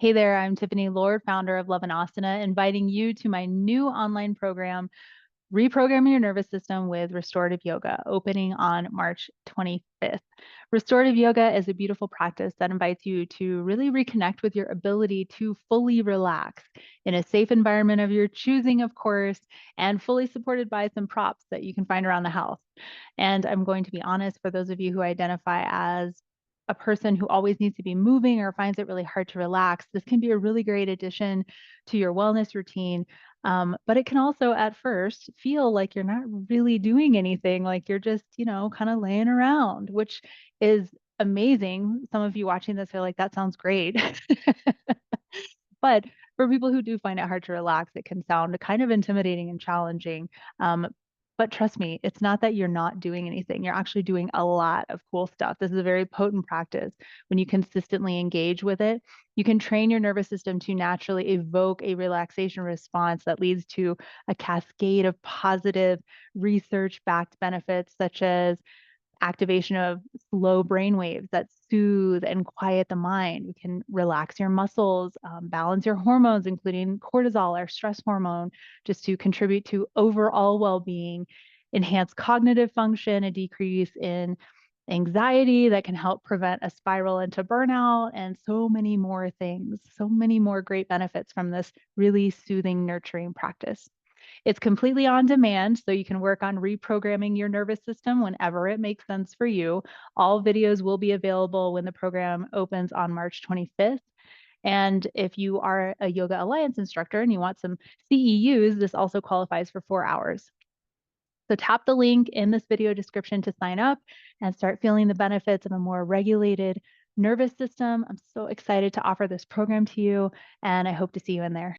Hey there, I'm Tiffany Lord, founder of Love and Asana, inviting you to my new online program, Reprogram Your Nervous System with Restorative Yoga, opening on March 25th. Restorative yoga is a beautiful practice that invites you to really reconnect with your ability to fully relax in a safe environment of your choosing, of course, and fully supported by some props that you can find around the house. And I'm going to be honest, for those of you who identify as a person who always needs to be moving or finds it really hard to relax, this can be a really great addition to your wellness routine. But it can also at first feel like you're not really doing anything, like you're just, kind of laying around, which is amazing. Some of you watching this are like, that sounds great. But for people who do find it hard to relax, it can sound kind of intimidating and challenging. But trust me, it's not that you're not doing anything. You're actually doing a lot of cool stuff. This is a very potent practice. When you consistently engage with it, you can train your nervous system to naturally evoke a relaxation response that leads to a cascade of positive research-backed benefits, such as activation of slow brain waves that soothe and quiet the mind. We can relax your muscles, balance your hormones, including cortisol, our stress hormone, just to contribute to overall well being, enhance cognitive function, a decrease in anxiety that can help prevent a spiral into burnout, and so many more things, so many more great benefits from this really soothing, nurturing practice. It's completely on demand, so you can work on reprogramming your nervous system whenever it makes sense for you. All videos will be available when the program opens on March 25th. And if you are a Yoga Alliance instructor and you want some CEUs, this also qualifies for 4 hours. So tap the link in this video description to sign up and start feeling the benefits of a more regulated nervous system. I'm so excited to offer this program to you, and I hope to see you in there.